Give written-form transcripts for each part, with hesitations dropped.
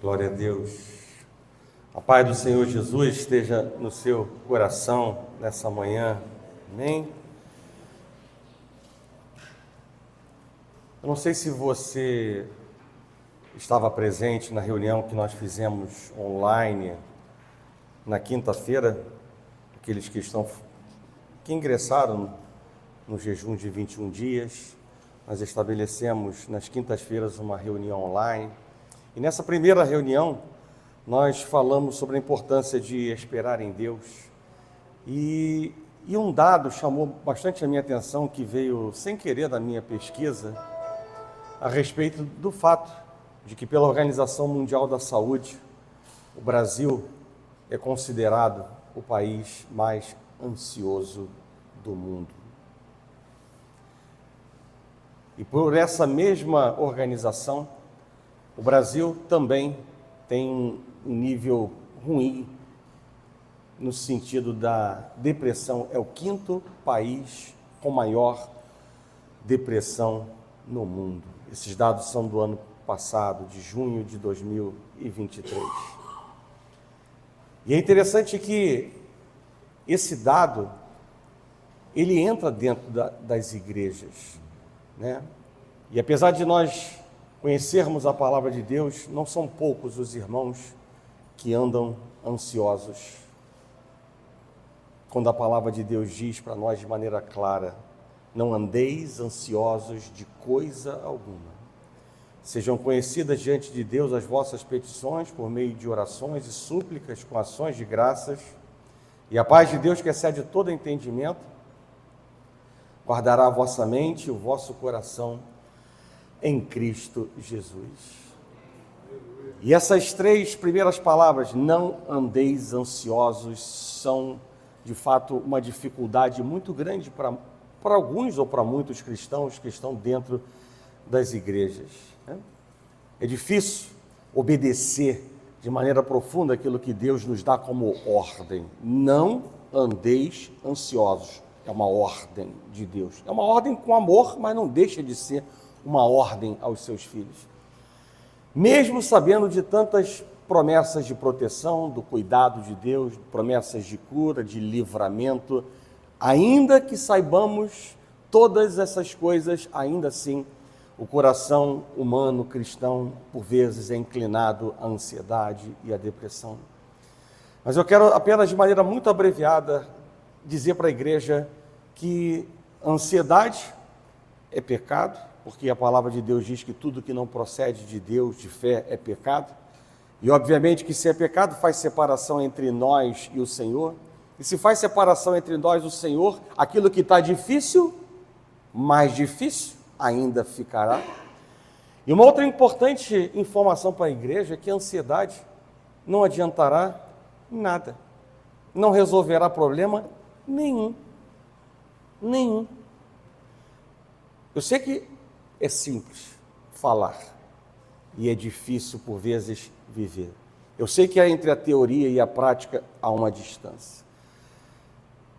Glória a Deus. A paz do Senhor Jesus esteja no seu coração nessa manhã. Amém? Eu não sei se você estava presente na reunião que nós fizemos online na quinta-feira, aqueles que ingressaram no jejum de 21 dias. Nós estabelecemos nas quintas-feiras uma reunião online. E nessa primeira reunião, nós falamos sobre a importância de esperar em Deus. E um dado chamou bastante a minha atenção, que veio sem querer da minha pesquisa, a respeito do fato de que, pela Organização Mundial da Saúde, o Brasil é considerado o país mais ansioso do mundo. E por essa mesma organização, o Brasil também tem um nível ruim no sentido da depressão. É o quinto país com maior depressão no mundo. Esses dados são do ano passado, de junho de 2023. E é interessante que esse dado, ele entra dentro das igrejas, né? E apesar de nós conhecermos a palavra de Deus, não são poucos os irmãos que andam ansiosos. Quando a palavra de Deus diz para nós de maneira clara: não andeis ansiosos de coisa alguma. Sejam conhecidas diante de Deus as vossas petições por meio de orações e súplicas com ações de graças, e a paz de Deus, que excede todo entendimento, guardará a vossa mente e o vosso coração em Cristo Jesus. E essas três primeiras palavras, não andeis ansiosos, são de fato uma dificuldade muito grande para alguns ou para muitos cristãos que estão dentro das igrejas, né? É difícil obedecer de maneira profunda aquilo que Deus nos dá como ordem. Não andeis ansiosos. É uma ordem de Deus. É uma ordem com amor, mas não deixa de ser uma ordem aos seus filhos. Mesmo sabendo de tantas promessas de proteção, do cuidado de Deus, promessas de cura, de livramento, ainda que saibamos todas essas coisas, ainda assim, o coração humano cristão, por vezes, é inclinado à ansiedade e à depressão. Mas eu quero apenas, de maneira muito abreviada, dizer para a igreja que a ansiedade é pecado, porque a palavra de Deus diz que tudo que não procede de Deus, de fé, é pecado. E obviamente que se é pecado, faz separação entre nós e o Senhor. E se faz separação entre nós e o Senhor, aquilo que está difícil, mais difícil ainda ficará. E uma outra importante informação para a igreja é que a ansiedade não adiantará nada. Não resolverá problema nenhum. Nenhum. Eu sei que é simples falar e é difícil, por vezes, viver. Eu sei que entre a teoria e a prática há uma distância.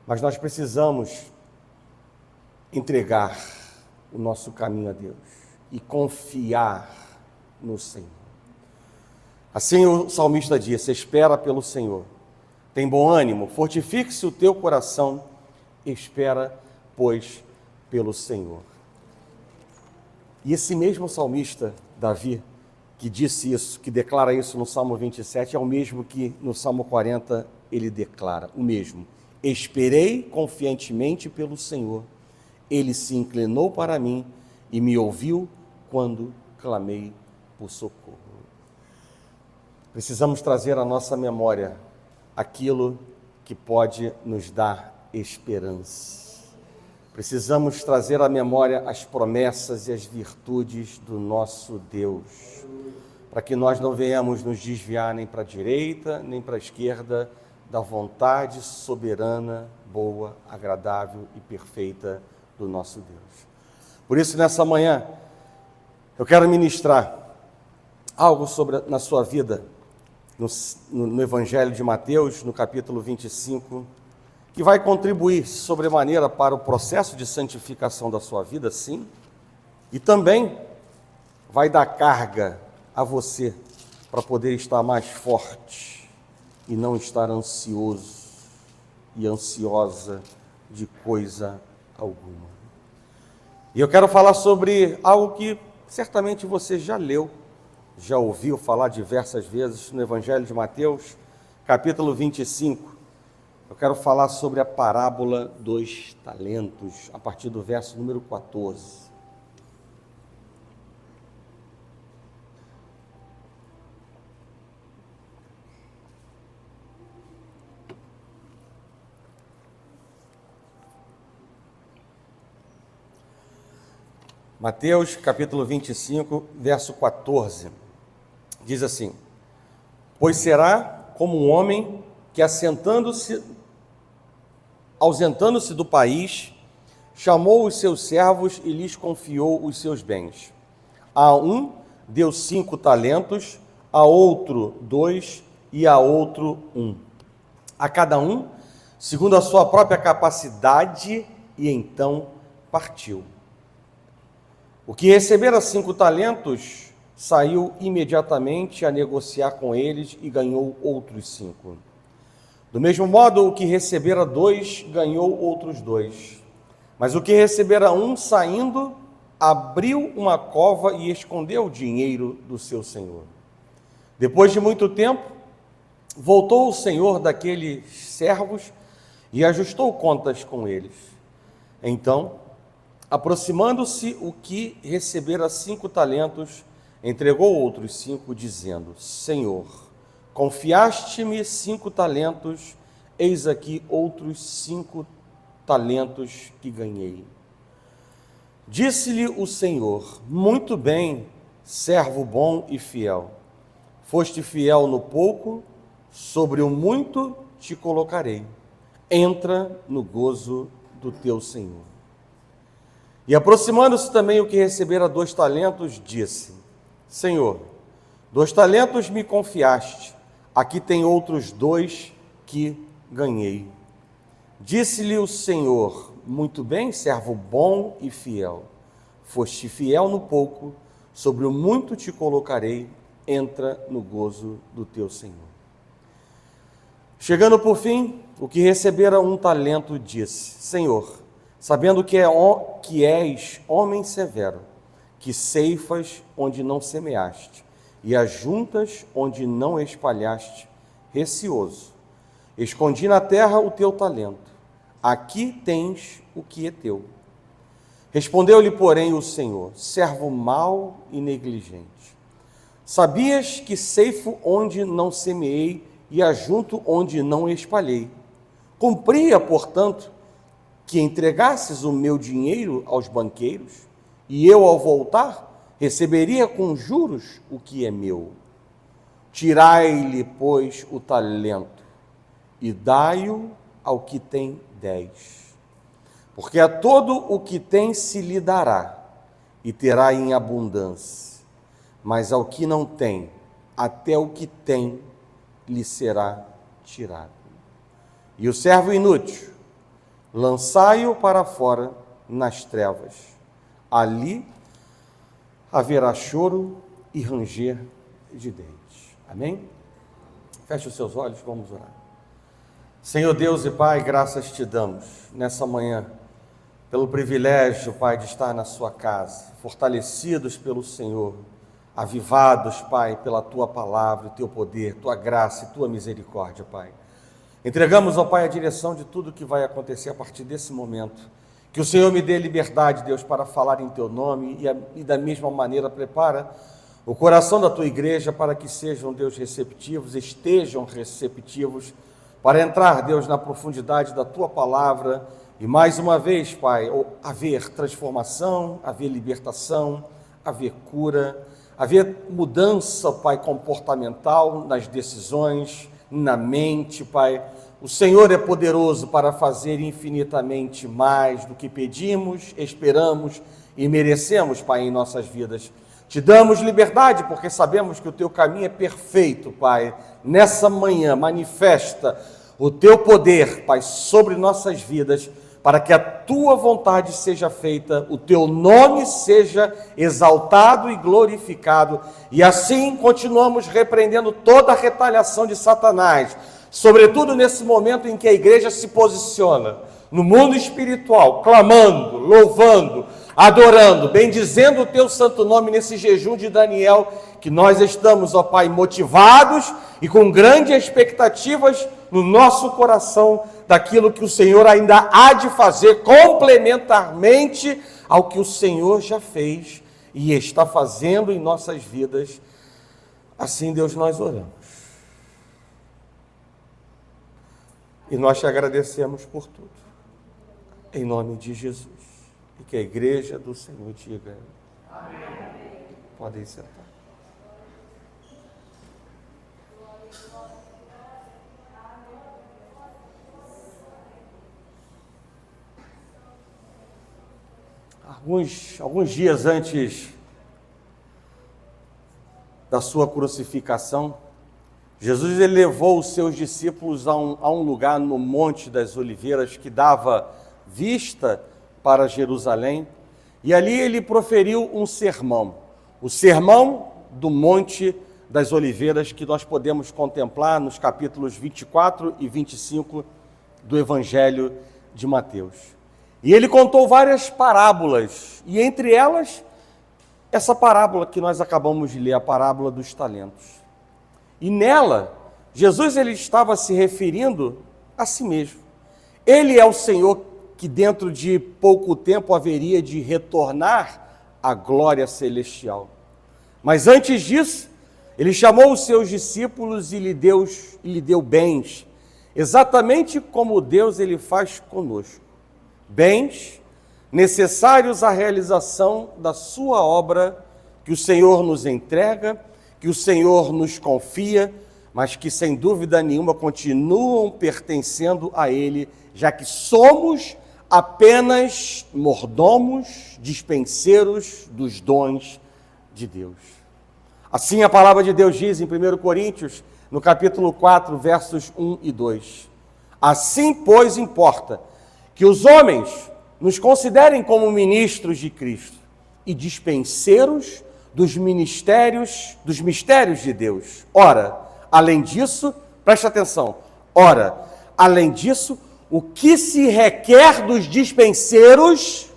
Mas nós precisamos entregar o nosso caminho a Deus e confiar no Senhor. Assim o salmista disse: espera pelo Senhor. Tem bom ânimo, fortifique-se o teu coração, espera, pois, pelo Senhor. E esse mesmo salmista, Davi, que disse isso, que declara isso no Salmo 27, é o mesmo que no Salmo 40 ele declara, o mesmo. Esperei confiantemente pelo Senhor, ele se inclinou para mim e me ouviu quando clamei por socorro. Precisamos trazer à nossa memória aquilo que pode nos dar esperança. Precisamos trazer à memória as promessas e as virtudes do nosso Deus, para que nós não venhamos nos desviar nem para a direita, nem para a esquerda da vontade soberana, boa, agradável e perfeita do nosso Deus. Por isso, nessa manhã, eu quero ministrar algo na sua vida, no Evangelho de Mateus, no capítulo 25, que vai contribuir sobremaneira para o processo de santificação da sua vida, sim, e também vai dar carga a você para poder estar mais forte e não estar ansioso e ansiosa de coisa alguma. E eu quero falar sobre algo que certamente você já leu, já ouviu falar diversas vezes no Evangelho de Mateus, capítulo 25. Eu quero falar sobre a parábola dos talentos, a partir do verso número 14. Mateus, capítulo 25, verso 14, diz assim: Pois será como um homem que, ausentando-se do país, chamou os seus servos e lhes confiou os seus bens. A um deu 5 talentos, a outro 2 e a outro 1. A cada um, segundo a sua própria capacidade, e então partiu. O que recebera 5 talentos saiu imediatamente a negociar com eles e ganhou outros 5. Do mesmo modo, o que recebera 2 ganhou outros 2. Mas o que recebera 1, saindo, abriu uma cova e escondeu o dinheiro do seu senhor. Depois de muito tempo, voltou o senhor daqueles servos e ajustou contas com eles. Então, aproximando-se o que recebera 5 talentos, entregou outros 5, dizendo: Senhor, confiaste-me 5 talentos, eis aqui outros 5 talentos que ganhei. Disse-lhe o Senhor: Muito bem, servo bom e fiel. Foste fiel no pouco, sobre o muito te colocarei. Entra no gozo do teu Senhor. E aproximando-se também o que recebera 2 talentos, disse: Senhor, 2 talentos me confiaste, aqui tem outros 2 que ganhei. Disse-lhe o Senhor: Muito bem, servo bom e fiel. Foste fiel no pouco, sobre o muito te colocarei, entra no gozo do teu Senhor. Chegando por fim, o que recebera 1 talento disse: Senhor, sabendo que és homem severo, que ceifas onde não semeaste, e ajuntas onde não espalhaste, receoso, escondi na terra o teu talento, aqui tens o que é teu. Respondeu-lhe, porém, o Senhor: servo mau e negligente, sabias que ceifo onde não semeei e ajunto onde não espalhei. Cumpria, portanto, que entregasses o meu dinheiro aos banqueiros, e eu, ao voltar, receberia com juros o que é meu. Tirai-lhe, pois, o talento, e dai-o ao que tem 10. Porque a todo o que tem se lhe dará, e terá em abundância. Mas ao que não tem, até o que tem lhe será tirado. E o servo inútil, lançai-o para fora nas trevas. Ali haverá choro e ranger de dentes. Amém? Feche os seus olhos, vamos orar. Senhor Deus e Pai, graças te damos nessa manhã, pelo privilégio, Pai, de estar na sua casa, fortalecidos pelo Senhor, avivados, Pai, pela tua palavra, o teu poder, tua graça e tua misericórdia, Pai. Entregamos, ó Pai, a direção de tudo que vai acontecer a partir desse momento. Que o Senhor me dê liberdade, Deus, para falar em Teu nome e da mesma maneira prepara o coração da Tua igreja para que sejam, Deus, receptivos, estejam receptivos para entrar, Deus, na profundidade da Tua palavra e mais uma vez, Pai, haver transformação, haver libertação, haver cura, haver mudança, Pai, comportamental nas decisões, na mente, Pai. O Senhor é poderoso para fazer infinitamente mais do que pedimos, esperamos e merecemos, Pai, em nossas vidas. Te damos liberdade porque sabemos que o Teu caminho é perfeito, Pai. Nessa manhã, manifesta o Teu poder, Pai, sobre nossas vidas, para que a tua vontade seja feita, o teu nome seja exaltado e glorificado. E assim continuamos repreendendo toda a retaliação de Satanás, sobretudo nesse momento em que a igreja se posiciona no mundo espiritual, clamando, louvando, adorando, bendizendo o teu santo nome nesse jejum de Daniel, que nós estamos, ó Pai, motivados e com grandes expectativas no nosso coração daquilo que o Senhor ainda há de fazer complementarmente ao que o Senhor já fez e está fazendo em nossas vidas. Assim, Deus, nós oramos. E nós te agradecemos por tudo. Em nome de Jesus. E que a igreja do Senhor diga. Amém. Podem sentar. Alguns dias antes da sua crucificação, Jesus ele levou os seus discípulos a um lugar no Monte das Oliveiras que dava vista para Jerusalém, e ali ele proferiu um sermão, o sermão do Monte das Oliveiras, que nós podemos contemplar nos capítulos 24 e 25 do Evangelho de Mateus. E ele contou várias parábolas, e entre elas, essa parábola que nós acabamos de ler, a parábola dos talentos. E nela, Jesus ele estava se referindo a si mesmo. Ele é o Senhor que dentro de pouco tempo haveria de retornar à glória celestial. Mas antes disso, ele chamou os seus discípulos e lhe deu bens, exatamente como Deus ele faz conosco. Bens necessários à realização da sua obra, que o Senhor nos entrega, que o Senhor nos confia, mas que sem dúvida nenhuma continuam pertencendo a Ele, já que somos apenas mordomos, dispenseiros dos dons de Deus. Assim a palavra de Deus diz em 1 Coríntios, no capítulo 4, versos 1 e 2. Assim, pois, importa que os homens nos considerem como ministros de Cristo e dispenseiros dos mistérios de Deus. Ora, além disso, preste atenção, além disso, o que se requer dos dispenseiros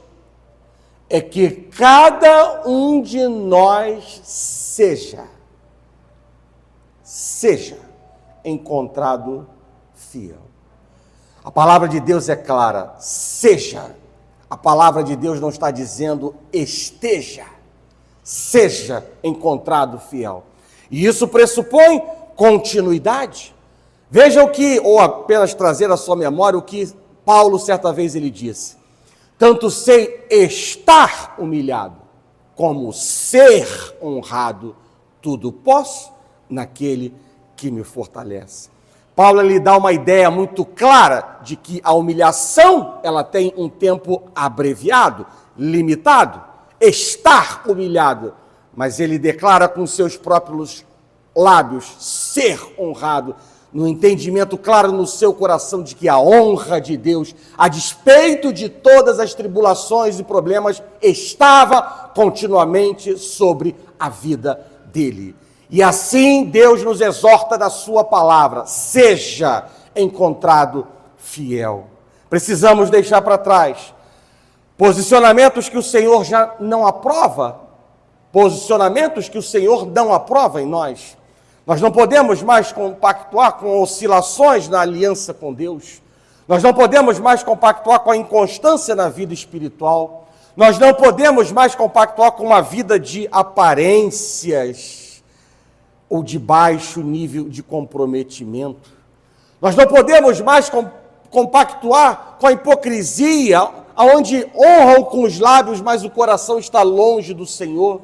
é que cada um de nós seja encontrado fiel. A palavra de Deus é clara, seja. A palavra de Deus não está dizendo esteja. Seja encontrado fiel. E isso pressupõe continuidade. Veja o que, ou apenas trazer à sua memória, o que Paulo certa vez ele disse. Tanto sei estar humilhado, como ser honrado, tudo posso naquele que me fortalece. Paulo lhe dá uma ideia muito clara de que a humilhação ela tem um tempo abreviado, limitado, estar humilhado, mas ele declara com seus próprios lábios ser honrado, no entendimento claro no seu coração de que a honra de Deus, a despeito de todas as tribulações e problemas, estava continuamente sobre a vida dele. E assim Deus nos exorta da sua palavra, seja encontrado fiel. Precisamos deixar para trás posicionamentos que o Senhor já não aprova, posicionamentos que o Senhor não aprova em nós. Nós não podemos mais compactuar com oscilações na aliança com Deus. Nós não podemos mais compactuar com a inconstância na vida espiritual. Nós não podemos mais compactuar com uma vida de aparências ou de baixo nível de comprometimento. Nós não podemos mais compactuar com a hipocrisia, onde honram com os lábios, mas o coração está longe do Senhor.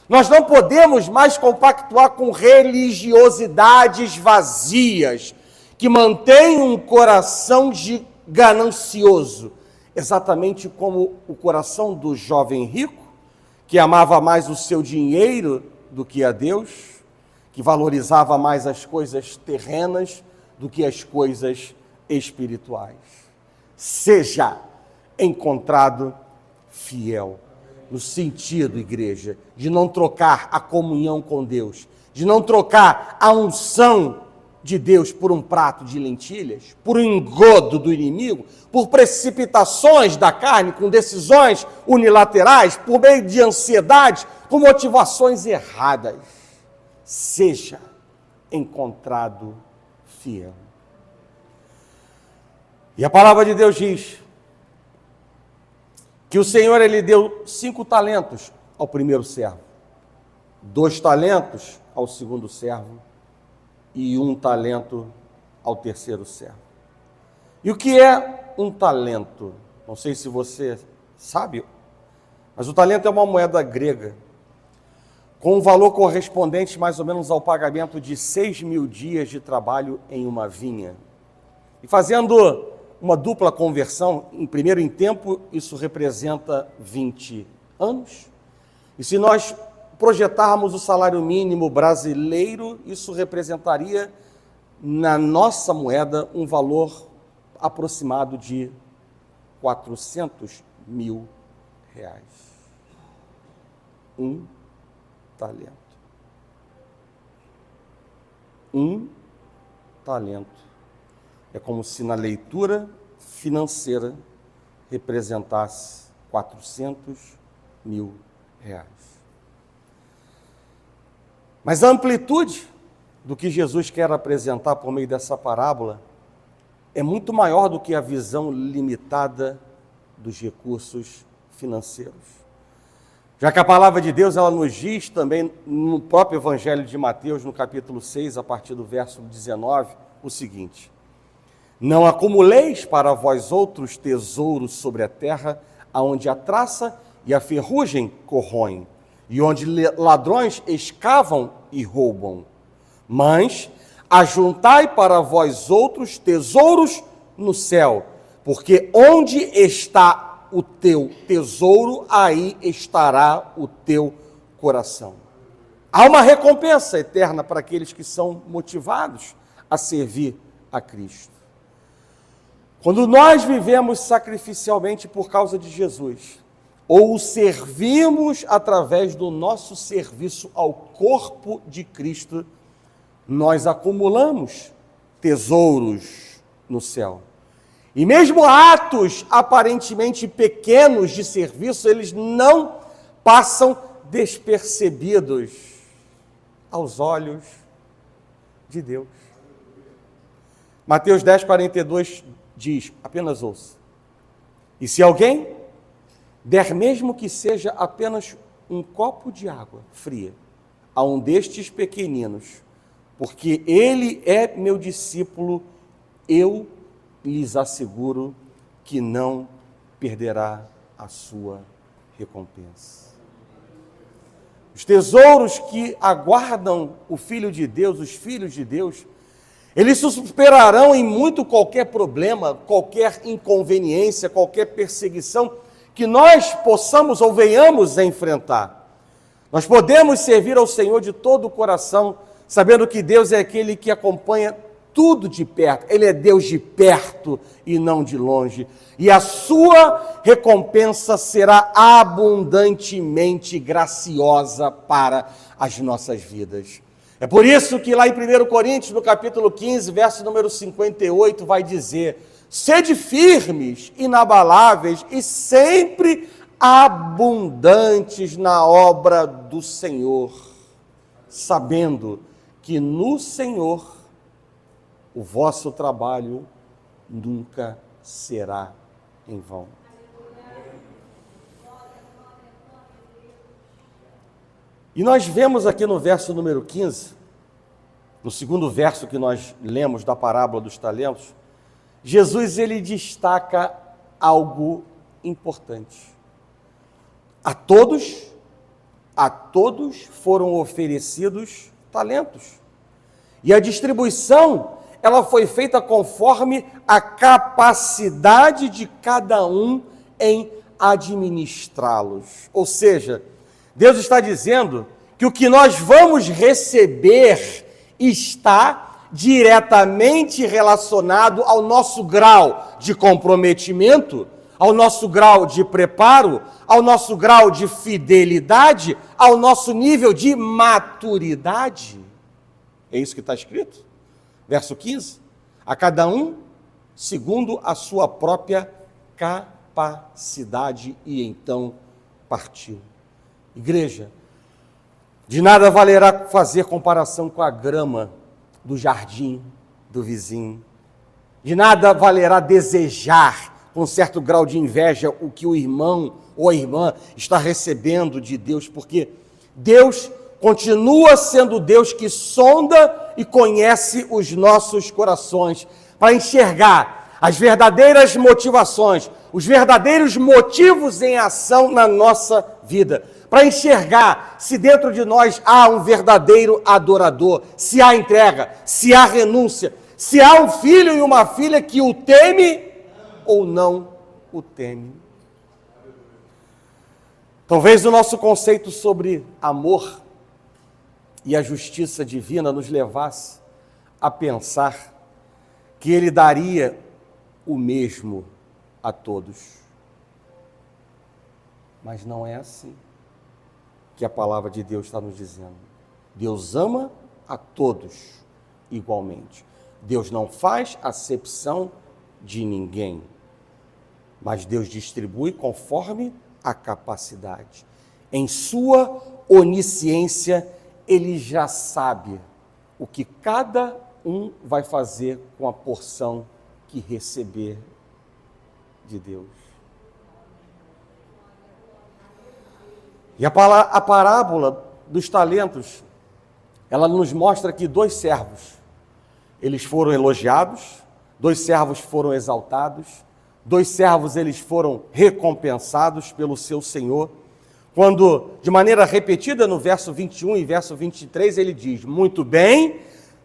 Nós não podemos mais compactuar com religiosidades vazias, que mantêm um coração ganancioso, exatamente como o coração do jovem rico, que amava mais o seu dinheiro do que a Deus, que valorizava mais as coisas terrenas do que as coisas espirituais. Seja encontrado fiel. No sentido, igreja, de não trocar a comunhão com Deus, de não trocar a unção de Deus por um prato de lentilhas, por um engodo do inimigo, por precipitações da carne, com decisões unilaterais, por meio de ansiedade, com motivações erradas. Seja encontrado fiel. E a palavra de Deus diz que o Senhor, ele deu 5 talentos ao primeiro servo, 2 talentos ao segundo servo e 1 talento ao terceiro servo. E o que é um talento? Não sei se você sabe, mas o talento é uma moeda grega, com um valor correspondente mais ou menos ao pagamento de 6.000 dias de trabalho em uma vinha. E fazendo uma dupla conversão, em tempo, isso representa 20 anos. E se nós projetarmos o salário mínimo brasileiro, isso representaria, na nossa moeda, um valor aproximado de 400.000 reais. 1 talento. 1 talento. É como se na leitura financeira representasse 400.000 reais. Mas a amplitude do que Jesus quer apresentar por meio dessa parábola é muito maior do que a visão limitada dos recursos financeiros. Já que a palavra de Deus, ela nos diz também no próprio Evangelho de Mateus, no capítulo 6, a partir do verso 19, o seguinte: não acumuleis para vós outros tesouros sobre a terra, aonde a traça e a ferrugem corroem, e onde ladrões escavam e roubam. Mas ajuntai para vós outros tesouros no céu, porque onde está o teu tesouro, aí estará o teu coração. Há uma recompensa eterna para aqueles que são motivados a servir a Cristo. Quando nós vivemos sacrificialmente por causa de Jesus, ou o servimos através do nosso serviço ao corpo de Cristo, nós acumulamos tesouros no céu. E mesmo atos aparentemente pequenos de serviço, eles não passam despercebidos aos olhos de Deus. Mateus 10:42 diz, apenas ouça: e se alguém der, mesmo que seja apenas um copo de água fria, a um destes pequeninos, porque ele é meu discípulo, eu lhes asseguro que não perderá a sua recompensa. Os tesouros que aguardam o Filho de Deus, os filhos de Deus, eles superarão em muito qualquer problema, qualquer inconveniência, qualquer perseguição que nós possamos ou venhamos a enfrentar. Nós podemos servir ao Senhor de todo o coração, sabendo que Deus é aquele que acompanha tudo de perto. Ele é Deus de perto e não de longe. E a sua recompensa será abundantemente graciosa para as nossas vidas. É por isso que lá em 1 Coríntios, no capítulo 15, verso número 58, vai dizer: sede firmes, inabaláveis e sempre abundantes na obra do Senhor, sabendo que no Senhor o vosso trabalho nunca será em vão. E nós vemos aqui no verso número 15, no segundo verso que nós lemos da parábola dos talentos, Jesus ele destaca algo importante. A todos foram oferecidos talentos. E a distribuição, ela foi feita conforme a capacidade de cada um em administrá-los. Ou seja, Deus está dizendo que o que nós vamos receber está diretamente relacionado ao nosso grau de comprometimento, ao nosso grau de preparo, ao nosso grau de fidelidade, ao nosso nível de maturidade. É isso que está escrito. Verso 15. A cada um segundo a sua própria capacidade, e então partiu. Igreja, de nada valerá fazer comparação com a grama do jardim do vizinho. De nada valerá desejar com certo grau de inveja o que o irmão ou a irmã está recebendo de Deus, porque Deus continua sendo Deus que sonda e conhece os nossos corações, para enxergar as verdadeiras motivações, os verdadeiros motivos em ação na nossa vida, para enxergar se dentro de nós há um verdadeiro adorador, se há entrega, se há renúncia, se há um filho e uma filha que o teme ou não o teme. Talvez o nosso conceito sobre amor e a justiça divina nos levasse a pensar que ele daria o mesmo a todos. Mas não é assim que a palavra de Deus está nos dizendo. Deus ama a todos igualmente. Deus não faz acepção de ninguém, mas Deus distribui conforme a capacidade. Em sua onisciência, Ele já sabe o que cada um vai fazer com a porção que receber de Deus. E a parábola dos talentos, ela nos mostra que 2 servos, eles foram elogiados, 2 servos foram exaltados, 2 servos eles foram recompensados pelo seu Senhor, quando, de maneira repetida, no verso 21 e verso 23, ele diz: muito bem,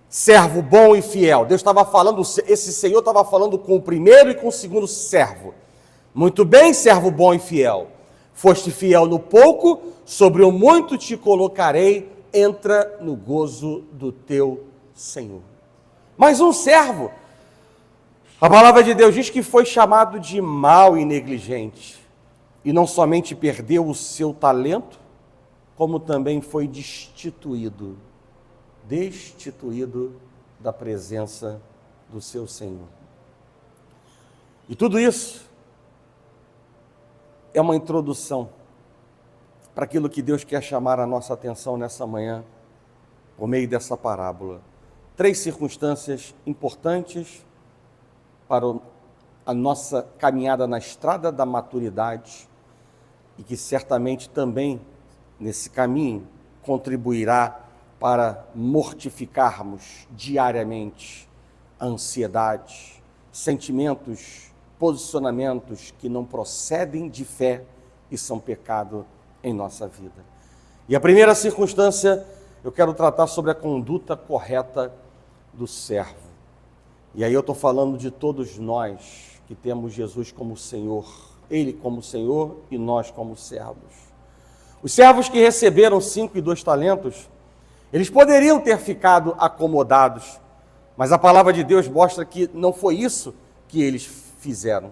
servo bom e fiel. Deus estava falando, esse Senhor estava falando com o primeiro e com o segundo servo. Muito bem, servo bom e fiel. Foste fiel no pouco, sobre o muito te colocarei, entra no gozo do teu Senhor. Mas um servo, a palavra de Deus diz que foi chamado de mau e negligente, e não somente perdeu o seu talento, como também foi destituído da presença do seu Senhor. E tudo isso é uma introdução para aquilo que Deus quer chamar a nossa atenção nessa manhã, por meio dessa parábola. 3 circunstâncias importantes para a nossa caminhada na estrada da maturidade e que certamente também, nesse caminho, contribuirá para mortificarmos diariamente a ansiedade, sentimentos, posicionamentos que não procedem de fé e são pecado em nossa vida. E a primeira circunstância, eu quero tratar sobre a conduta correta do servo. E aí eu estou falando de todos nós que temos Jesus como Senhor, Ele como Senhor e nós como servos. Os servos que receberam 5 e 2 talentos, eles poderiam ter ficado acomodados, mas a palavra de Deus mostra que não foi isso que eles fizeram.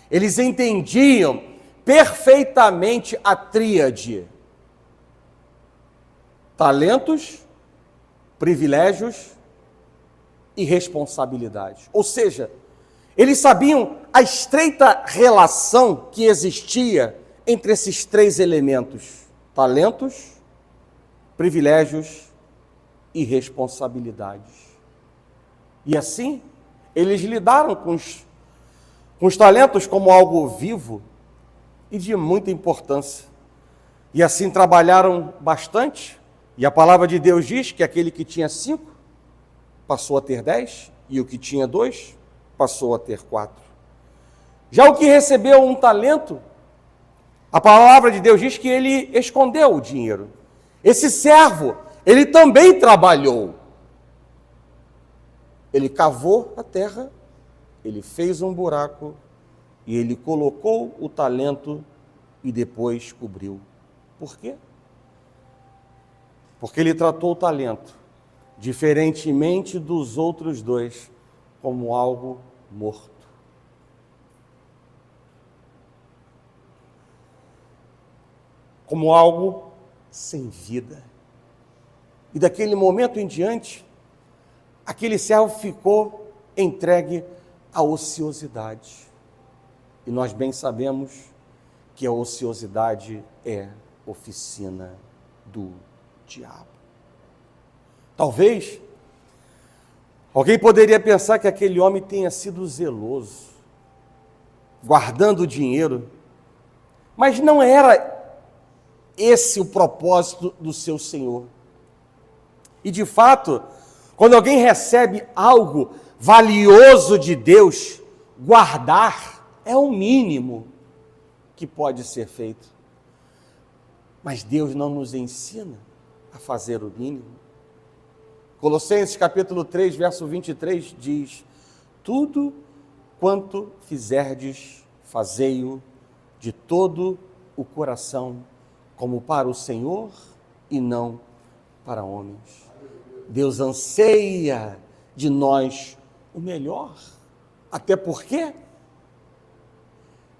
Eles entendiam perfeitamente a tríade: talentos, privilégios e responsabilidade. Ou seja, eles sabiam a estreita relação que existia entre esses 3 elementos: talentos, privilégios e responsabilidades. E assim, eles lidaram com os talentos como algo vivo e de muita importância. E assim trabalharam bastante. E a palavra de Deus diz que aquele que tinha 5 passou a ter 10, e o que tinha 2 passou a ter 4. Já o que recebeu um talento, a palavra de Deus diz que ele escondeu o dinheiro. Esse servo, ele também trabalhou. Ele cavou a terra, ele fez um buraco e ele colocou o talento e depois cobriu. Por quê? Porque ele tratou o talento, diferentemente dos outros 2, como algo morto. como algo sem vida. E daquele momento em diante, aquele servo ficou entregue à ociosidade. E nós bem sabemos que a ociosidade é oficina do diabo. Talvez alguém poderia pensar que aquele homem tenha sido zeloso, guardando o dinheiro, mas não era esse o propósito do seu Senhor. E de fato, quando alguém recebe algo valioso de Deus, guardar é o mínimo que pode ser feito. Mas Deus não nos ensina a fazer o mínimo. Colossenses capítulo 3, verso 23 diz: tudo quanto fizerdes, fazei-o de todo o coração, como para o Senhor e não para homens. Deus anseia de nós o melhor, até porque,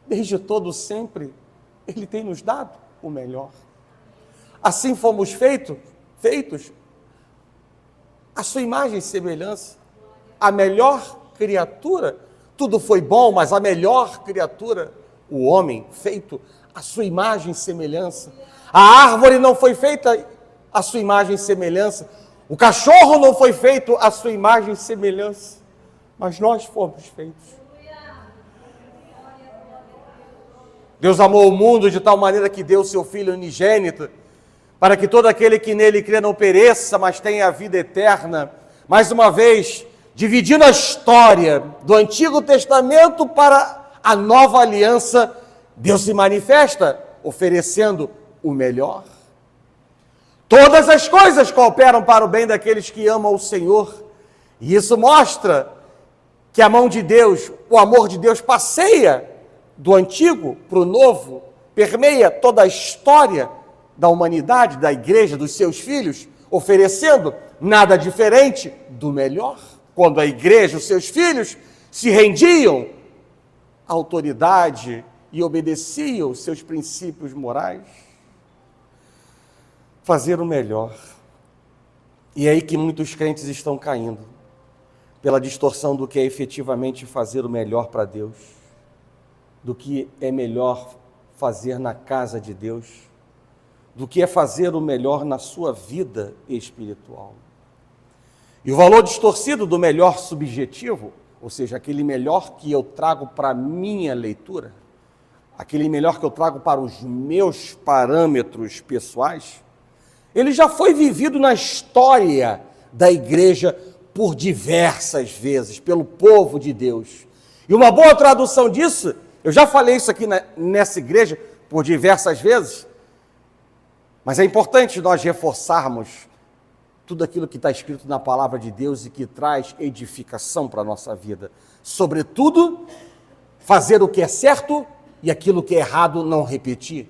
desde todo sempre, Ele tem nos dado o melhor. Assim fomos feitos à sua imagem e semelhança, a melhor criatura. Tudo foi bom, mas a melhor criatura, o homem, feito à sua imagem e semelhança. A árvore não foi feita à sua imagem e semelhança. O cachorro não foi feito à sua imagem e semelhança. Mas nós fomos feitos. Deus amou o mundo de tal maneira que deu o seu Filho unigênito, para que todo aquele que nele crê não pereça, mas tenha a vida eterna. Mais uma vez, dividindo a história do Antigo Testamento para a Nova Aliança, Deus se manifesta oferecendo o melhor. Todas as coisas cooperam para o bem daqueles que amam o Senhor. E isso mostra que a mão de Deus, o amor de Deus passeia do antigo para o novo, permeia toda a história da humanidade, da igreja, dos seus filhos, oferecendo nada diferente do melhor. Quando a igreja, os seus filhos, se rendiam à autoridade e obedeciam os seus princípios morais, fazer o melhor. E é aí que muitos crentes estão caindo, pela distorção do que é efetivamente fazer o melhor para Deus, do que é melhor fazer na casa de Deus, do que é fazer o melhor na sua vida espiritual. E o valor distorcido do melhor subjetivo, ou seja, aquele melhor que eu trago para a minha leitura, aquele melhor que eu trago para os meus parâmetros pessoais, ele já foi vivido na história da igreja por diversas vezes, pelo povo de Deus. E uma boa tradução disso, eu já falei isso aqui nessa igreja por diversas vezes, mas é importante nós reforçarmos tudo aquilo que está escrito na palavra de Deus e que traz edificação para a nossa vida. Sobretudo, fazer o que é certo e aquilo que é errado não repetir.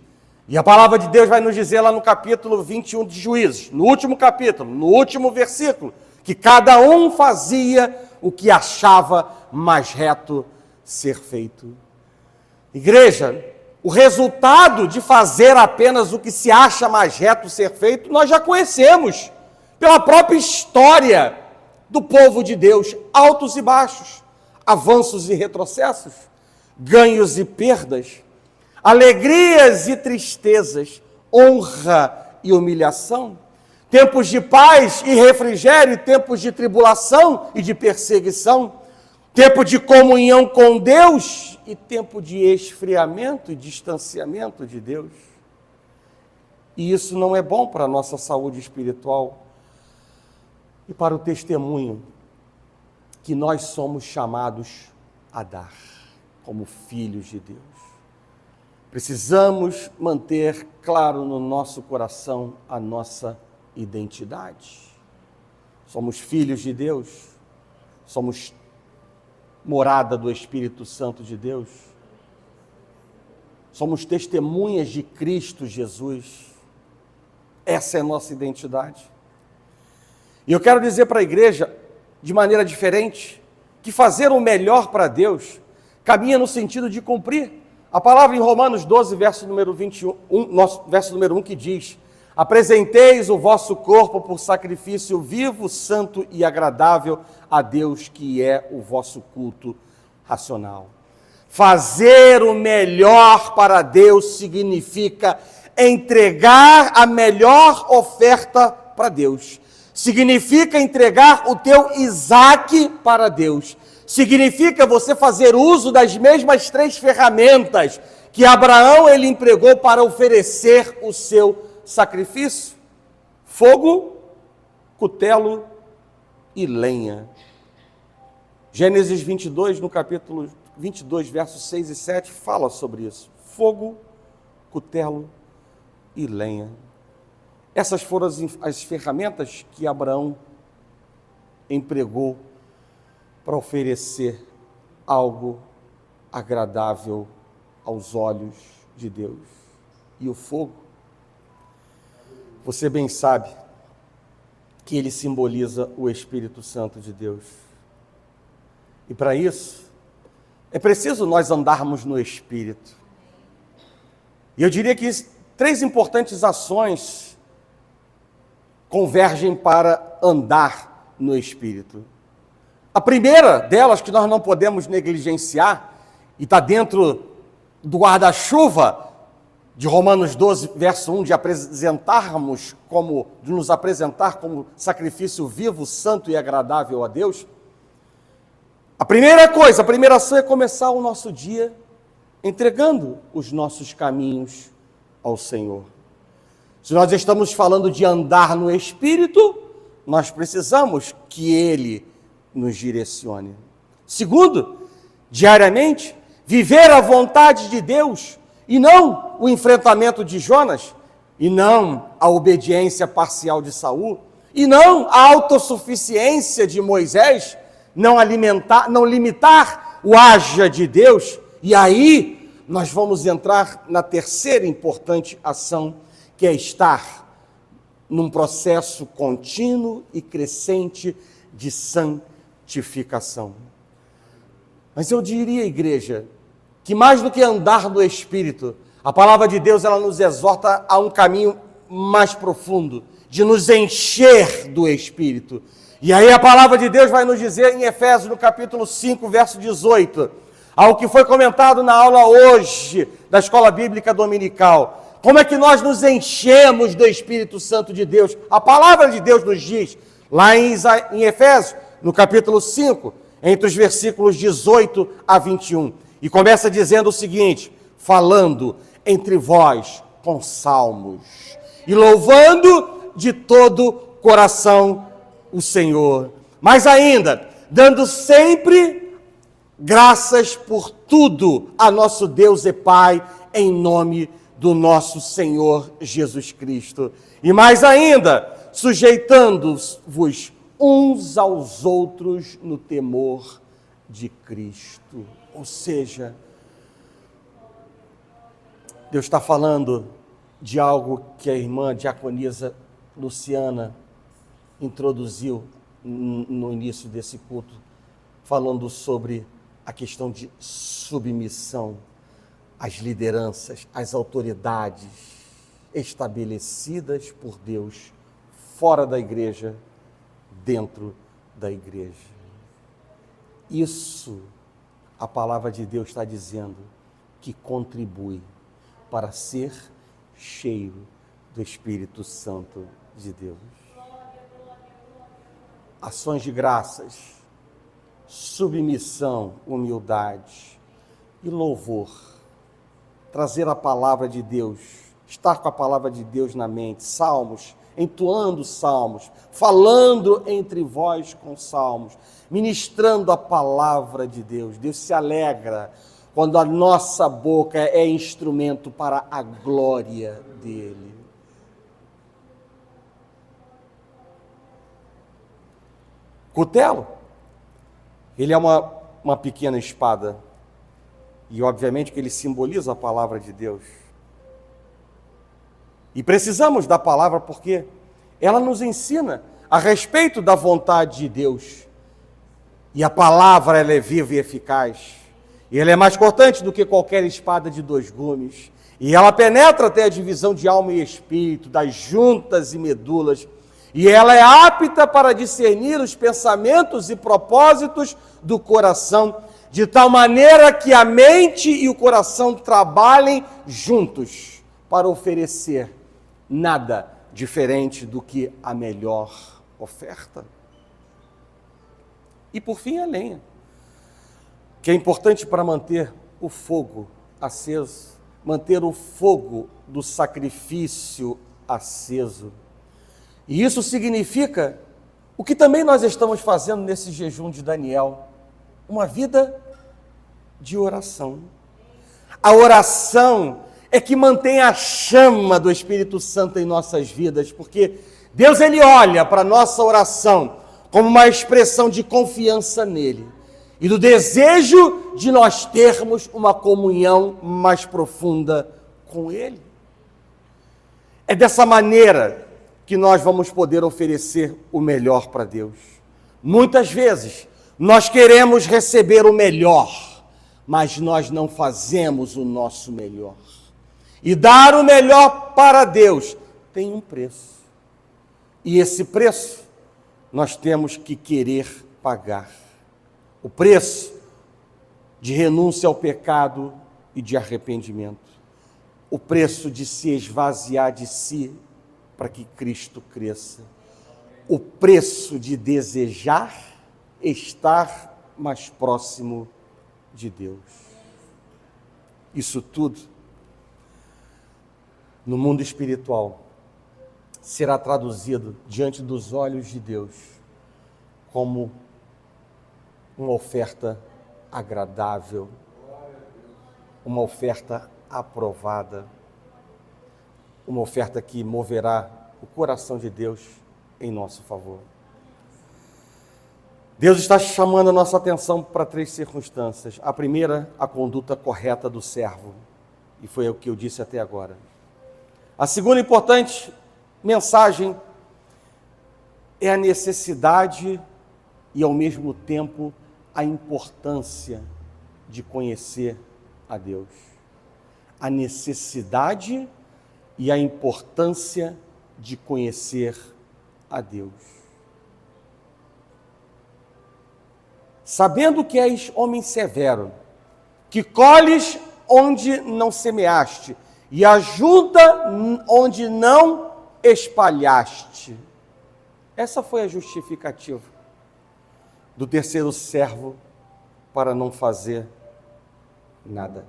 E a palavra de Deus vai nos dizer lá no capítulo 21 de Juízes, no último capítulo, no último versículo, que cada um fazia o que achava mais reto ser feito. Igreja, o resultado de fazer apenas o que se acha mais reto ser feito, nós já conhecemos, pela própria história do povo de Deus, altos e baixos, avanços e retrocessos, ganhos e perdas, alegrias e tristezas, honra e humilhação, tempos de paz e refrigério, tempos de tribulação e de perseguição, tempo de comunhão com Deus e tempo de esfriamento e distanciamento de Deus. E isso não é bom para a nossa saúde espiritual e para o testemunho que nós somos chamados a dar como filhos de Deus. Precisamos manter claro no nosso coração a nossa identidade. Somos filhos de Deus, somos morada do Espírito Santo de Deus, somos testemunhas de Cristo Jesus. Essa é a nossa identidade. E eu quero dizer para a igreja, de maneira diferente, que fazer o melhor para Deus caminha no sentido de cumprir A palavra em Romanos 12, verso número 1, que diz: apresenteis o vosso corpo por sacrifício vivo, santo e agradável a Deus, que é o vosso culto racional. Fazer o melhor para Deus significa entregar a melhor oferta para Deus. Significa entregar o teu Isaque para Deus. Significa você fazer uso das mesmas 3 ferramentas que Abraão ele empregou para oferecer o seu sacrifício: fogo, cutelo e lenha. Gênesis 22, no capítulo 22, versos 6 e 7, fala sobre isso. Fogo, cutelo e lenha. Essas foram as ferramentas que Abraão empregou para oferecer algo agradável aos olhos de Deus. E o fogo, você bem sabe que ele simboliza o Espírito Santo de Deus. E para isso, é preciso nós andarmos no Espírito. E eu diria que 3 importantes ações convergem para andar no Espírito. A primeira delas, que nós não podemos negligenciar, e está dentro do guarda-chuva de Romanos 12, verso 1, de nos apresentar como sacrifício vivo, santo e agradável a Deus. A primeira ação é começar o nosso dia entregando os nossos caminhos ao Senhor. Se nós estamos falando de andar no Espírito, nós precisamos que Ele nos direcione. Segundo, diariamente, viver a vontade de Deus, e não o enfrentamento de Jonas, e não a obediência parcial de Saul, e não a autossuficiência de Moisés, não limitar o haja de Deus. E aí nós vamos entrar na terceira importante ação, que é estar num processo contínuo e crescente de santificação. Mas eu diria, igreja, que mais do que andar no Espírito, a palavra de Deus ela nos exorta a um caminho mais profundo, de nos encher do Espírito. E aí a palavra de Deus vai nos dizer em Efésios, no capítulo 5, verso 18, ao que foi comentado na aula hoje da Escola Bíblica Dominical. Como é que nós nos enchemos do Espírito Santo de Deus? A palavra de Deus nos diz, lá em Efésios, no capítulo 5, entre os versículos 18 a 21. E começa dizendo o seguinte: falando entre vós com salmos, e louvando de todo coração o Senhor. Mas ainda, dando sempre graças por tudo a nosso Deus e Pai, em nome do nosso Senhor Jesus Cristo. E mais ainda, sujeitando-vos uns aos outros no temor de Cristo. Ou seja, Deus está falando de algo que a irmã diaconisa Luciana introduziu no início desse culto, falando sobre a questão de submissão às lideranças, às autoridades estabelecidas por Deus, fora da igreja, dentro da igreja. Isso, a palavra de Deus está dizendo, que contribui para ser cheio do Espírito Santo de Deus. Ações de graças, submissão, humildade e louvor. Trazer a palavra de Deus, estar com a palavra de Deus na mente, salmos, entoando salmos, falando entre vós com salmos, ministrando a palavra de Deus. Deus se alegra quando a nossa boca é instrumento para a glória dele. Cutelo, ele é uma pequena espada, e obviamente que ele simboliza a palavra de Deus. E precisamos da palavra porque ela nos ensina a respeito da vontade de Deus. E a palavra ela é viva e eficaz. E ela é mais cortante do que qualquer espada de 2 gumes. E ela penetra até a divisão de alma e espírito, das juntas e medulas. E ela é apta para discernir os pensamentos e propósitos do coração, de tal maneira que a mente e o coração trabalhem juntos para oferecer nada diferente do que a melhor oferta. E por fim, a lenha, que é importante para manter o fogo aceso, manter o fogo do sacrifício aceso. E isso significa o que também nós estamos fazendo nesse jejum de Daniel, uma vida de oração. A oração é que mantém a chama do Espírito Santo em nossas vidas, porque Deus, ele olha para a nossa oração como uma expressão de confiança nele e do desejo de nós termos uma comunhão mais profunda com ele. É dessa maneira que nós vamos poder oferecer o melhor para Deus. Muitas vezes nós queremos receber o melhor, mas nós não fazemos o nosso melhor. E dar o melhor para Deus tem um preço. E esse preço nós temos que querer pagar. O preço de renúncia ao pecado e de arrependimento. O preço de se esvaziar de si para que Cristo cresça. O preço de desejar estar mais próximo de Deus. Isso tudo, no mundo espiritual, será traduzido diante dos olhos de Deus como uma oferta agradável, uma oferta aprovada, uma oferta que moverá o coração de Deus em nosso favor. Deus está chamando a nossa atenção para 3 circunstâncias. A primeira, a conduta correta do servo, e foi o que eu disse até agora. A segunda importante mensagem é a necessidade e, ao mesmo tempo, a importância de conhecer a Deus. A necessidade e a importância de conhecer a Deus. Sabendo que és homem severo, que colhes onde não semeaste, e ajunta onde não espalhaste. Essa foi a justificativa do terceiro servo para não fazer nada.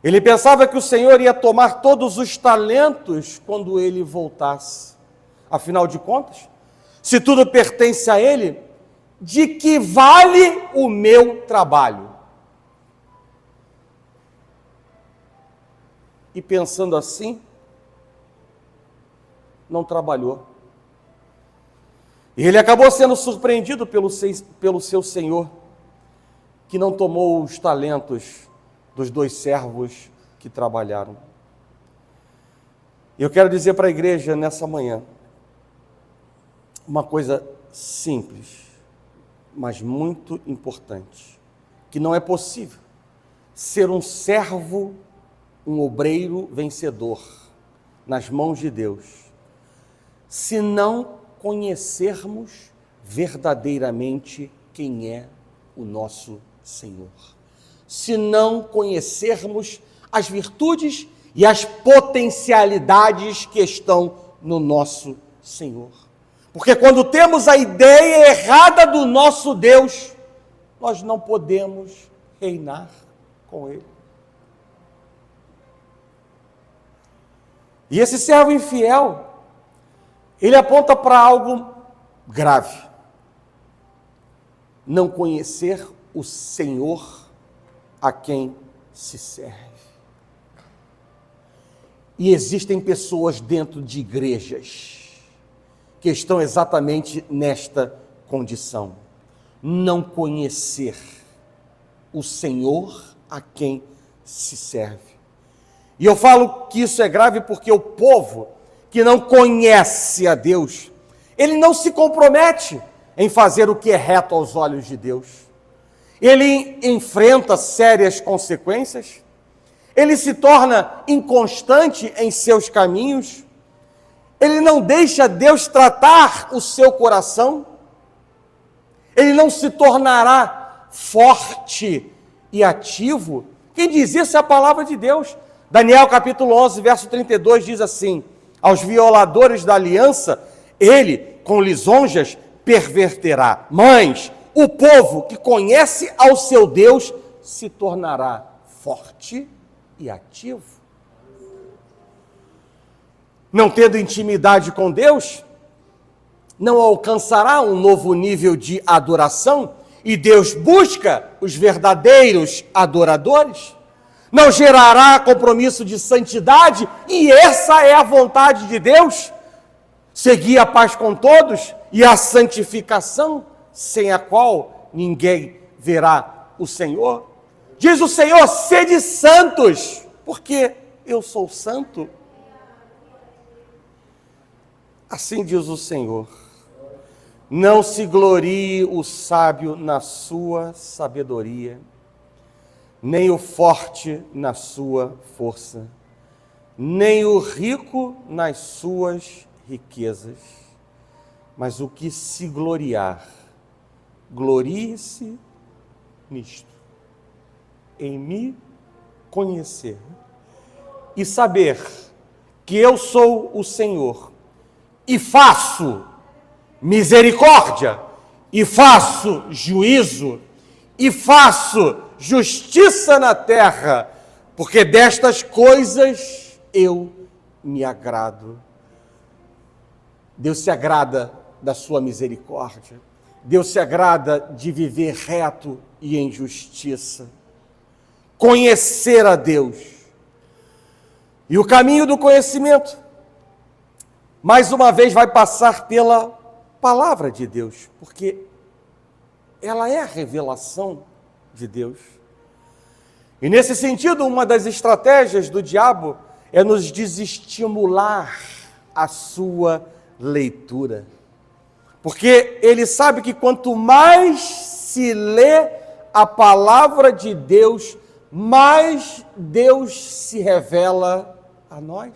Ele pensava que o Senhor ia tomar todos os talentos quando ele voltasse. Afinal de contas, se tudo pertence a ele, de que vale o meu trabalho? E pensando assim, não trabalhou. E ele acabou sendo surpreendido pelo seu senhor, que não tomou os talentos dos 2 servos que trabalharam. Eu quero dizer para a igreja nessa manhã, uma coisa simples, mas muito importante, que não é possível ser um servo, um obreiro vencedor nas mãos de Deus, se não conhecermos verdadeiramente quem é o nosso Senhor. Se não conhecermos as virtudes e as potencialidades que estão no nosso Senhor. Porque quando temos a ideia errada do nosso Deus, nós não podemos reinar com Ele. E esse servo infiel, ele aponta para algo grave. Não conhecer o Senhor a quem se serve. E existem pessoas dentro de igrejas que estão exatamente nesta condição. Não conhecer o Senhor a quem se serve. E eu falo que isso é grave porque o povo que não conhece a Deus, ele não se compromete em fazer o que é reto aos olhos de Deus. ele enfrenta sérias consequências, ele se torna inconstante em seus caminhos, ele não deixa Deus tratar o seu coração, ele não se tornará forte e ativo. Quem diz isso é a palavra de Deus. Daniel capítulo 11, verso 32 diz assim: aos violadores da aliança, ele com lisonjas perverterá, mas o povo que conhece ao seu Deus se tornará forte e ativo. Não tendo intimidade com Deus, não alcançará um novo nível de adoração, e Deus busca os verdadeiros adoradores. Não gerará compromisso de santidade, e essa é a vontade de Deus, seguir a paz com todos e a santificação, sem a qual ninguém verá o Senhor. Diz o Senhor: sede santos, porque eu sou santo. Assim diz o Senhor: não se glorie o sábio na sua sabedoria, nem o forte na sua força, nem o rico nas suas riquezas, mas o que se gloriar, glorie-se nisto, em me conhecer e saber que eu sou o Senhor, e faço misericórdia, e faço juízo, e faço justiça na terra, porque destas coisas eu me agrado. Deus se agrada da sua misericórdia, Deus se agrada de viver reto e em justiça, conhecer a Deus. E o caminho do conhecimento, mais uma vez, vai passar pela palavra de Deus, porque ela é a revelação de Deus. E nesse sentido, uma das estratégias do diabo é nos desestimular a sua leitura. Porque ele sabe que quanto mais se lê a palavra de Deus, mais Deus se revela a nós.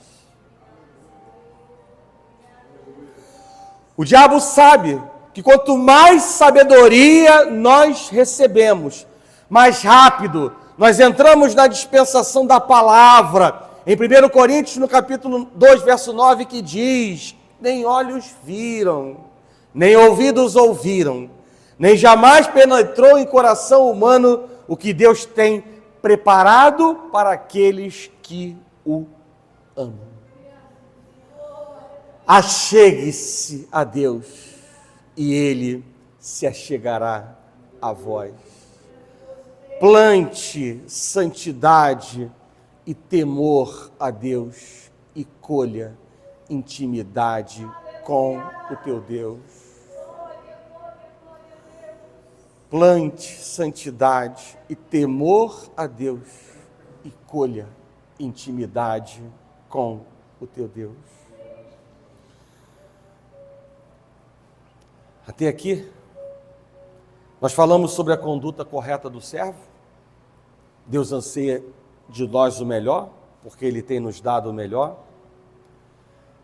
O diabo sabe que quanto mais sabedoria nós recebemos, mais rápido nós entramos na dispensação da palavra. Em 1 Coríntios, no capítulo 2, verso 9, que diz: nem olhos viram, nem ouvidos ouviram, nem jamais penetrou em coração humano o que Deus tem preparado para aqueles que o amam. Achegue-se a Deus e Ele se achegará a vós. Plante santidade e temor a Deus e colha intimidade com o teu Deus. Plante santidade e temor a Deus e colha intimidade com o teu Deus. Até aqui, nós falamos sobre a conduta correta do servo. Deus anseia de nós o melhor, porque Ele tem nos dado o melhor.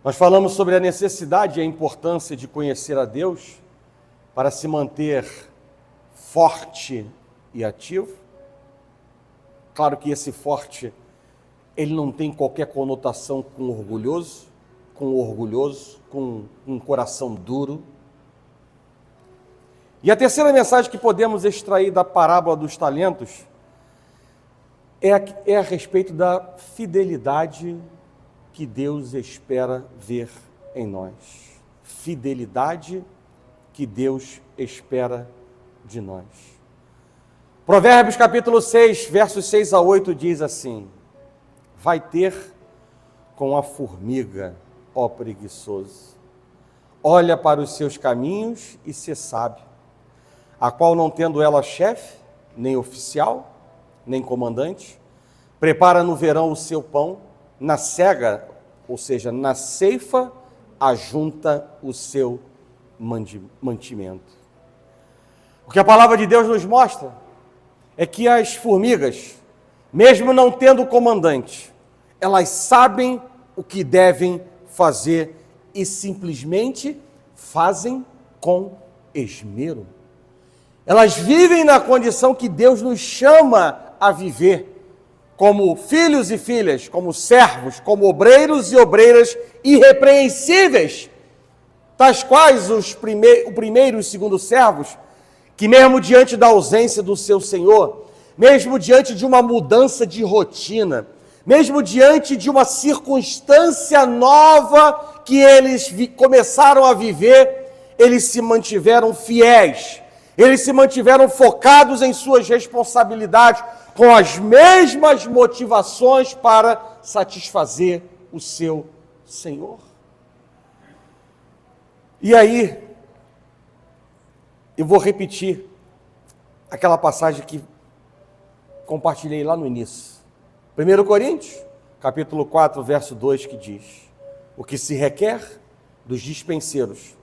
Nós falamos sobre a necessidade e a importância de conhecer a Deus para se manter forte e ativo. Claro que esse forte, ele não tem qualquer conotação com um coração duro. E a terceira mensagem que podemos extrair da parábola dos talentos é a respeito da fidelidade que Deus espera ver em nós. Fidelidade que Deus espera de nós. Provérbios capítulo 6, versos 6 a 8 diz assim: vai ter com a formiga, ó preguiçoso, olha para os seus caminhos e se sábio, a qual não tendo ela chefe, nem oficial, nem comandante, prepara no verão o seu pão, na cega, ou seja, na ceifa, ajunta o seu mantimento. O que a palavra de Deus nos mostra é que as formigas, mesmo não tendo comandante, elas sabem o que devem fazer e simplesmente fazem com esmero. Elas vivem na condição que Deus nos chama a viver, como filhos e filhas, como servos, como obreiros e obreiras irrepreensíveis, tais quais o primeiro e o segundo servos, que mesmo diante da ausência do seu Senhor, mesmo diante de uma mudança de rotina, mesmo diante de uma circunstância nova que eles começaram a viver, eles se mantiveram fiéis, eles se mantiveram focados em suas responsabilidades, com as mesmas motivações para satisfazer o seu Senhor. E aí, eu vou repetir aquela passagem que compartilhei lá no início. 1 Coríntios, capítulo 4, verso 2, que diz: o que se requer dos dispenseiros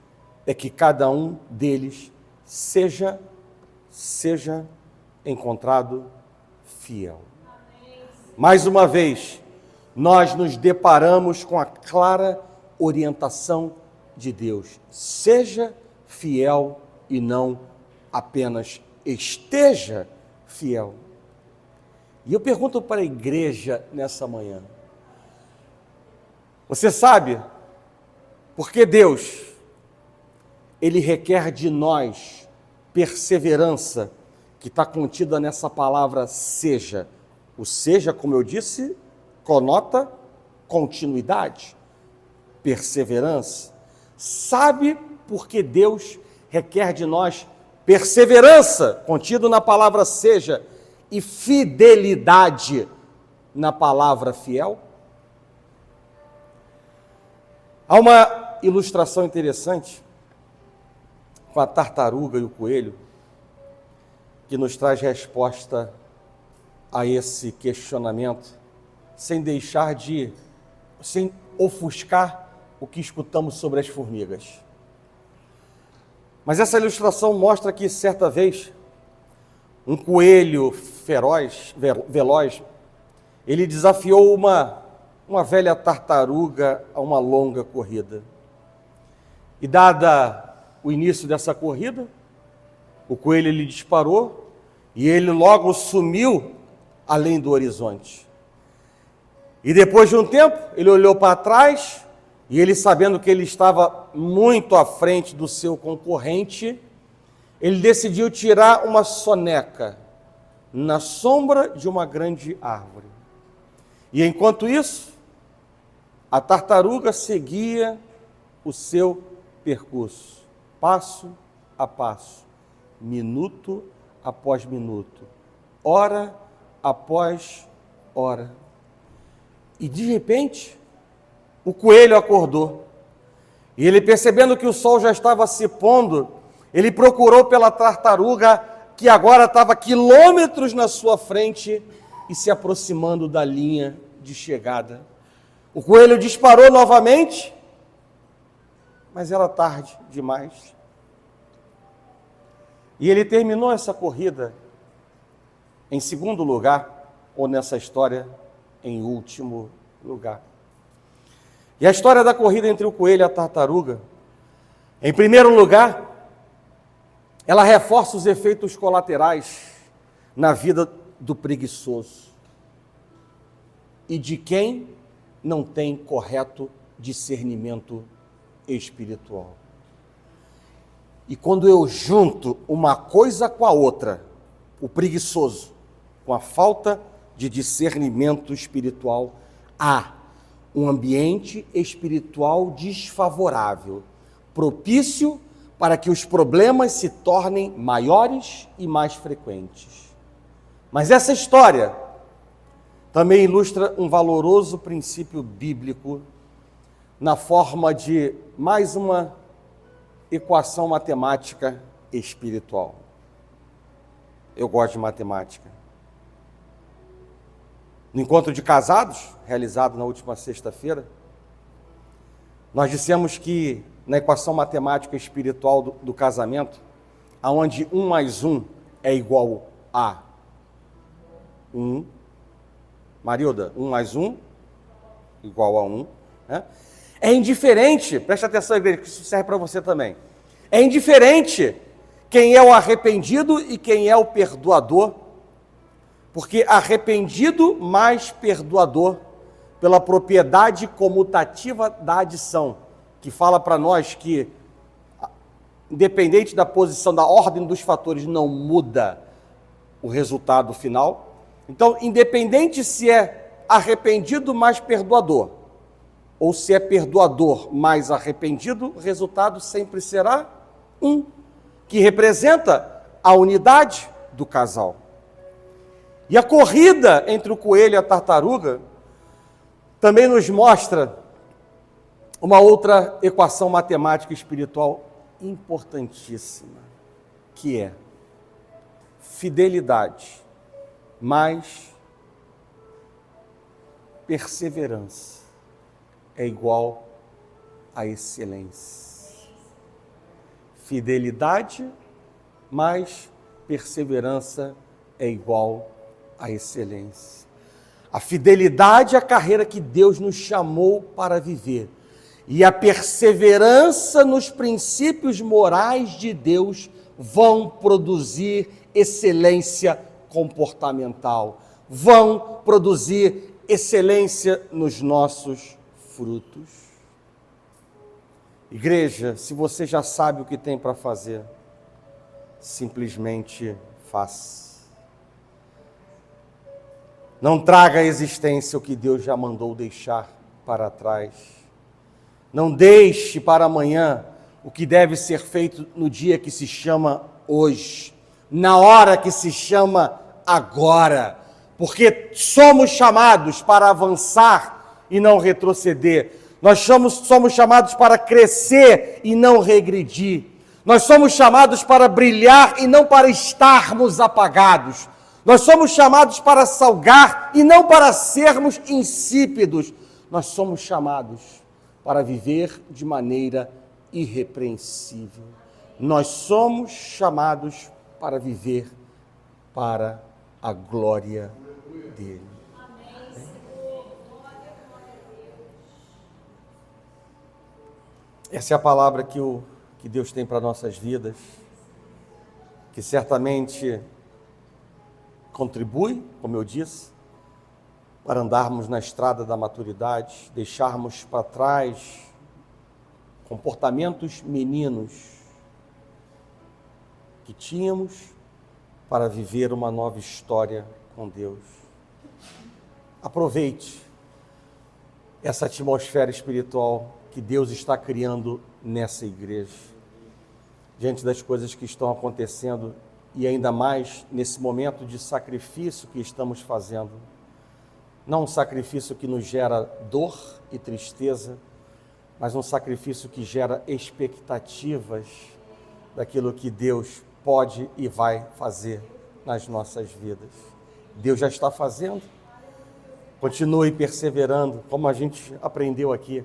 é que cada um deles seja encontrado fiel. Mais uma vez, nós nos deparamos com a clara orientação de Deus. Seja fiel e não apenas esteja fiel. E eu pergunto para a igreja nessa manhã: você sabe por que Deus, Ele requer de nós perseverança, que está contida nessa palavra seja? O seja, como eu disse, conota continuidade, perseverança. Sabe por que Deus requer de nós perseverança, contido na palavra seja, e fidelidade na palavra fiel? Há uma ilustração interessante com a tartaruga e o coelho, que nos traz resposta a esse questionamento, sem ofuscar o que escutamos sobre as formigas. Mas essa ilustração mostra que, certa vez, um coelho veloz, ele desafiou uma velha tartaruga a uma longa corrida. E dada o início dessa corrida, o coelho ele disparou e ele logo sumiu além do horizonte. E depois de um tempo, ele olhou para trás e ele, sabendo que ele estava muito à frente do seu concorrente, ele decidiu tirar uma soneca na sombra de uma grande árvore. E enquanto isso, a tartaruga seguia o seu percurso, passo a passo, minuto após minuto, hora após hora. E de repente, o coelho acordou. E ele, percebendo que o sol já estava se pondo, ele procurou pela tartaruga, que agora estava quilômetros na sua frente e se aproximando da linha de chegada. O coelho disparou novamente, mas era tarde demais. E ele terminou essa corrida em segundo lugar, ou nessa história, em último lugar. E a história da corrida entre o coelho e a tartaruga, em primeiro lugar, ela reforça os efeitos colaterais na vida do preguiçoso e de quem não tem correto discernimento espiritual. E quando eu junto uma coisa com a outra, o preguiçoso, com a falta de discernimento espiritual, há um ambiente espiritual desfavorável, propício para que os problemas se tornem maiores e mais frequentes. Mas essa história também ilustra um valoroso princípio bíblico na forma de mais uma equação matemática espiritual. Eu gosto de matemática. No encontro de casados, realizado na última sexta-feira, nós dissemos que na equação matemática espiritual do casamento, onde 1 mais 1 é igual a 1. Marilda, 1 mais 1 igual a 1. Né? É indiferente, preste atenção, igreja, que isso serve para você também. É indiferente quem é o arrependido e quem é o perdoador, porque arrependido mais perdoador, pela propriedade comutativa da adição, que fala para nós que, independente da posição, da ordem dos fatores, não muda o resultado final. Então, independente se é arrependido mais perdoador, ou se é perdoador mais arrependido, o resultado sempre será 1, que representa a unidade do casal. E a corrida entre o coelho e a tartaruga também nos mostra uma outra equação matemática e espiritual importantíssima, que é fidelidade mais perseverança é igual a excelência. Fidelidade mais perseverança é igual a excelência. A fidelidade é a carreira que Deus nos chamou para viver. E a perseverança nos princípios morais de Deus vão produzir excelência comportamental, vão produzir excelência nos nossos frutos. Igreja, se você já sabe o que tem para fazer, simplesmente faça. Não traga à existência o que Deus já mandou deixar para trás. Não deixe para amanhã o que deve ser feito no dia que se chama hoje, na hora que se chama agora, porque somos chamados para avançar e não retroceder. Nós somos chamados para crescer e não regredir. Nós somos chamados para brilhar e não para estarmos apagados. Nós somos chamados para salgar e não para sermos insípidos. Nós somos chamados para viver de maneira irrepreensível. Nós somos chamados para viver para a glória dele. Essa é a palavra que Deus tem para nossas vidas, que certamente contribui, como eu disse, para andarmos na estrada da maturidade, deixarmos para trás comportamentos meninos que tínhamos para viver uma nova história com Deus. Aproveite essa atmosfera espiritual que Deus está criando nessa igreja, diante das coisas que estão acontecendo e ainda mais nesse momento de sacrifício que estamos fazendo. Não um sacrifício que nos gera dor e tristeza, mas um sacrifício que gera expectativas daquilo que Deus pode e vai fazer nas nossas vidas. Deus já está fazendo. Continue perseverando, como a gente aprendeu aqui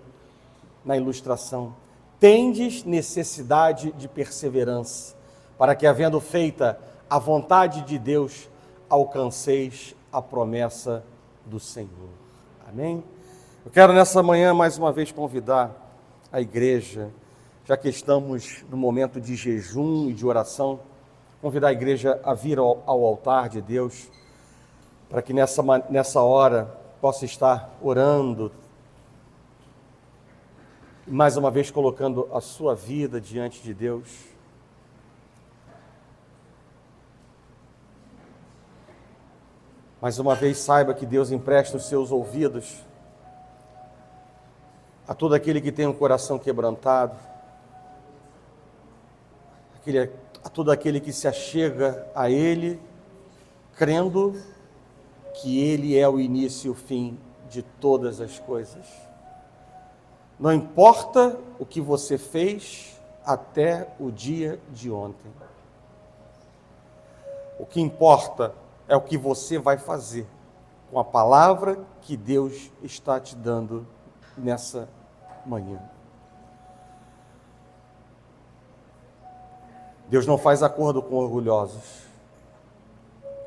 na ilustração. Tendes necessidade de perseverança, para que, havendo feita a vontade de Deus, alcanceis a promessa do Senhor. Amém? Eu quero nessa manhã mais uma vez convidar a igreja, já que estamos no momento de jejum e de oração, convidar a igreja a vir ao altar de Deus, para que nessa hora possa estar orando, mais uma vez colocando a sua vida diante de Deus. Mais uma vez, saiba que Deus empresta os seus ouvidos a todo aquele que tem um coração quebrantado, a todo aquele que se achega a Ele, crendo que Ele é o início e o fim de todas as coisas. Não importa o que você fez até o dia de ontem. O que importa é o que você vai fazer com a palavra que Deus está te dando nessa manhã. Deus não faz acordo com orgulhosos.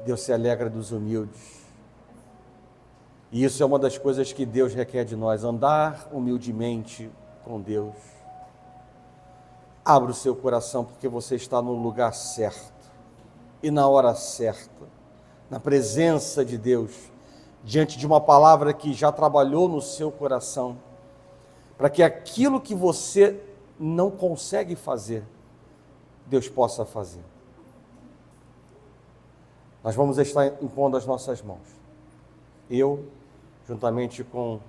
Deus se alegra dos humildes. E isso é uma das coisas que Deus requer de nós, andar humildemente com Deus. Abra o seu coração, porque você está no lugar certo e na hora certa, na presença de Deus, diante de uma palavra que já trabalhou no seu coração, para que aquilo que você não consegue fazer, Deus possa fazer. Nós vamos estar impondo as nossas mãos. Eu, juntamente com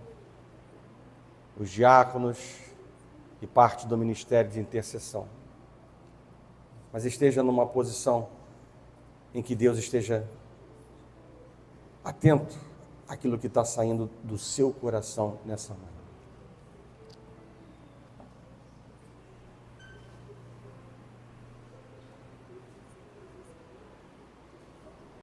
os diáconos e parte do ministério de intercessão. Mas esteja numa posição em que Deus esteja atento àquilo que está saindo do seu coração nessa manhã.